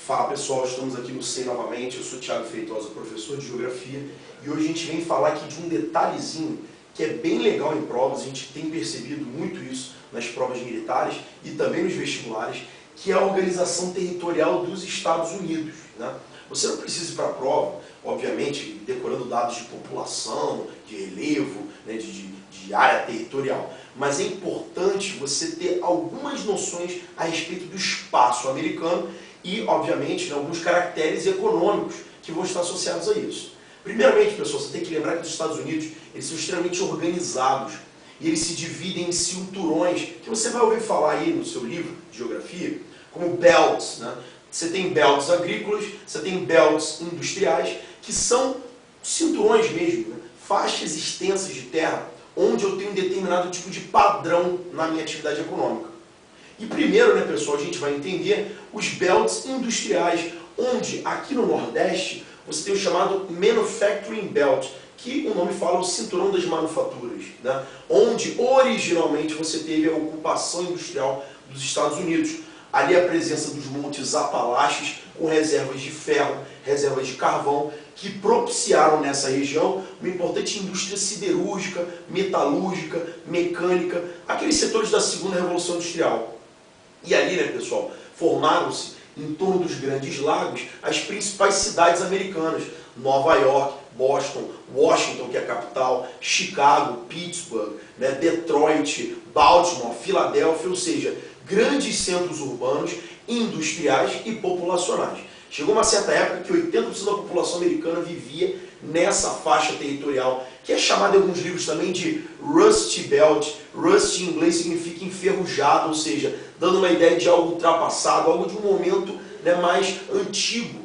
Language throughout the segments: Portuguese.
Fala pessoal, estamos aqui no SEI novamente, eu sou Thiago Feitosa, professor de Geografia, e hoje a gente vem falar aqui de um detalhezinho que é bem legal em provas, a gente tem percebido muito isso nas provas militares e também nos vestibulares, que é a organização territorial dos Estados Unidos, né? Você não precisa ir para a prova, obviamente, decorando dados de população, de relevo, né, de área territorial, mas é importante você ter algumas noções a respeito do espaço americano e, obviamente, né, alguns caracteres econômicos que vão estar associados a isso. Primeiramente, pessoal, você tem que lembrar que os Estados Unidos eles são extremamente organizados e eles se dividem em cinturões, que você vai ouvir falar aí no seu livro de geografia, como belts, né? Você tem belts agrícolas, você tem belts industriais, que são cinturões mesmo, né? Faixas extensas de terra, onde eu tenho um determinado tipo de padrão na minha atividade econômica. E primeiro, né, pessoal, a gente vai entender os belts industriais, onde aqui no Nordeste você tem o chamado Manufacturing Belt, que o nome fala o cinturão das manufaturas, né? Onde originalmente você teve a ocupação industrial dos Estados Unidos. Ali a presença dos montes Apalaches com reservas de ferro, reservas de carvão, que propiciaram nessa região uma importante indústria siderúrgica, metalúrgica, mecânica, aqueles setores da segunda revolução industrial. E ali, né, pessoal, formaram-se em torno dos grandes lagos as principais cidades americanas: Nova York, Boston, Washington, que é a capital, Chicago, Pittsburgh, né, Detroit, Baltimore, Filadélfia, ou seja, grandes centros urbanos, industriais e populacionais. Chegou uma certa época que 80% da população americana vivia nessa faixa territorial, que é chamada em alguns livros também de Rust Belt. Rust em inglês significa enferrujado, ou seja, dando uma ideia de algo ultrapassado, algo de um momento, né, mais antigo.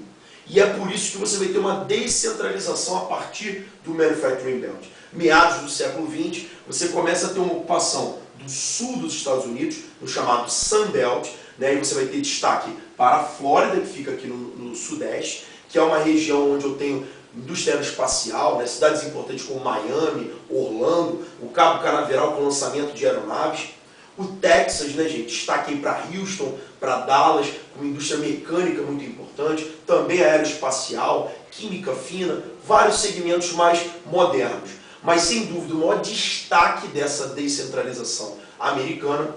E é por isso que você vai ter uma descentralização a partir do Manufacturing Belt. Meados do século XX, você começa a ter uma ocupação do sul dos Estados Unidos, no chamado Sun Belt, né? E você vai ter destaque para a Flórida, que fica aqui no sudeste, que é uma região onde eu tenho indústria aeroespacial, né? Cidades importantes como Miami, Orlando, o Cabo Canaveral com lançamento de aeronaves. O Texas, né, gente, destaque aí para Houston, para Dallas, com uma indústria mecânica muito importante, também aeroespacial, química fina, vários segmentos mais modernos. Mas, sem dúvida, o maior destaque dessa descentralização americana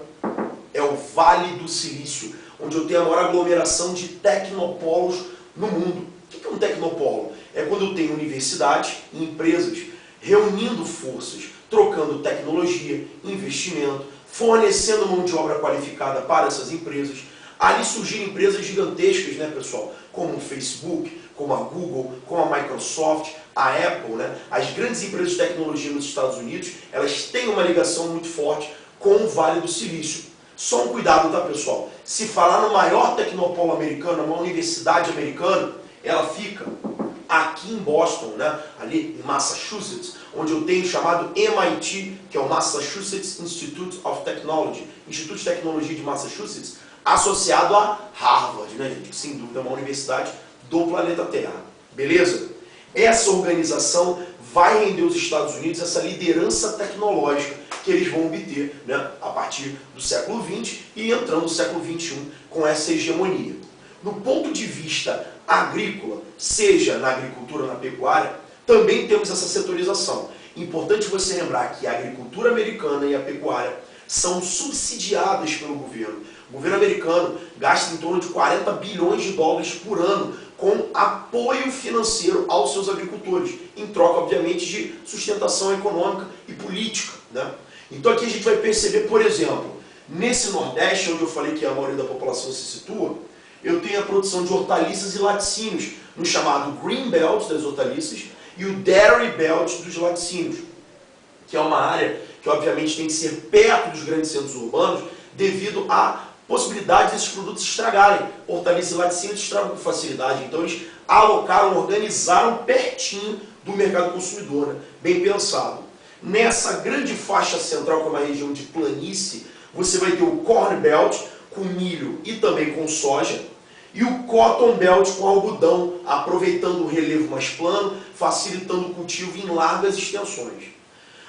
é o Vale do Silício, onde eu tenho a maior aglomeração de tecnopolos no mundo. O que é um tecnopolo? É quando eu tenho universidades e empresas reunindo forças, trocando tecnologia, investimento, fornecendo mão de obra qualificada para essas empresas. Ali surgiram empresas gigantescas, né, pessoal? Como o Facebook, como a Google, como a Microsoft, a Apple, né? As grandes empresas de tecnologia nos Estados Unidos, elas têm uma ligação muito forte com o Vale do Silício. Só um cuidado, tá, pessoal? Se falar no maior tecnopolo americano, uma universidade americana, ela fica aqui em Boston, né? Ali em Massachusetts, onde eu tenho o chamado MIT, que é o Massachusetts Institute of Technology, Instituto de Tecnologia de Massachusetts, associado a Harvard, né, gente? Sem dúvida, é uma universidade do planeta Terra. Beleza? Essa organização vai render aos Estados Unidos essa liderança tecnológica que eles vão obter, né, a partir do século XX e entrando no século XXI com essa hegemonia. No ponto de vista agrícola, seja na agricultura ou na pecuária, também temos essa setorização. Importante você lembrar que a agricultura americana e a pecuária são subsidiadas pelo governo. O governo americano gasta em torno de 40 bilhões de dólares por ano com apoio financeiro aos seus agricultores, em troca, obviamente, de sustentação econômica e política, né? Então aqui a gente vai perceber, por exemplo, nesse Nordeste, onde eu falei que a maioria da população se situa, eu tenho a produção de hortaliças e laticínios, no chamado Green Belt das hortaliças e o Dairy Belt dos laticínios, que é uma área que obviamente tem que ser perto dos grandes centros urbanos devido à possibilidade desses produtos estragarem. Hortaliças e laticínios estragam com facilidade, então eles alocaram, organizaram pertinho do mercado consumidor, né? Bem pensado. Nessa grande faixa central, que é uma região de planície, você vai ter o Corn Belt com milho e também com soja, e o Cotton Belt com algodão, aproveitando o relevo mais plano, facilitando o cultivo em largas extensões.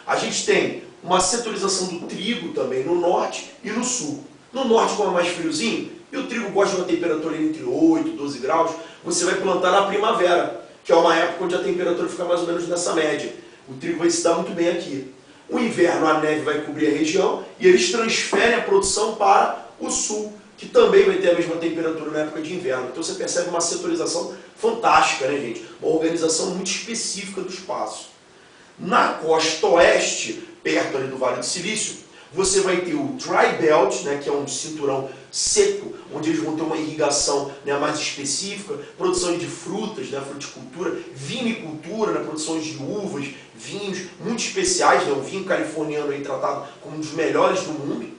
A gente tem uma setorização do trigo também no norte e no sul. No norte, como é mais friozinho, E o trigo gosta de uma temperatura entre 8 e 12 graus, você vai plantar na primavera, que é uma época onde a temperatura fica mais ou menos nessa média. O trigo vai se dar muito bem aqui. O inverno, a neve vai cobrir a região e eles transferem a produção para o sul, que também vai ter a mesma temperatura na época de inverno. Então você percebe uma setorização fantástica, né, gente? Uma organização muito específica do espaço. Na costa oeste, perto ali do Vale do Silício, você vai ter o Dry Belt, né, que é um cinturão seco, onde eles vão ter uma irrigação, né, mais específica, produção de frutas, né, fruticultura, vinicultura, né, produção de uvas, vinhos muito especiais, né, o vinho californiano aí tratado como um dos melhores do mundo.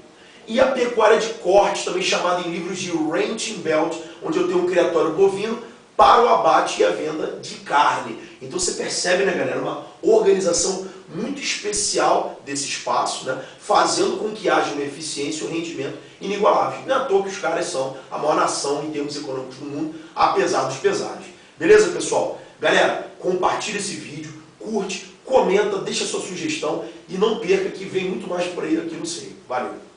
E a pecuária de corte, também chamada em livros de Ranching Belt, onde eu tenho um criatório bovino para o abate e a venda de carne. Então você percebe, né, galera, uma organização muito especial desse espaço, né, fazendo com que haja uma eficiência e um rendimento inigualáveis. Não é à toa que os caras são a maior nação em termos econômicos do mundo, apesar dos pesares. Beleza, pessoal? Galera, compartilha esse vídeo, curte, comenta, deixa sua sugestão e não perca que vem muito mais por aí aqui no Seio. Valeu!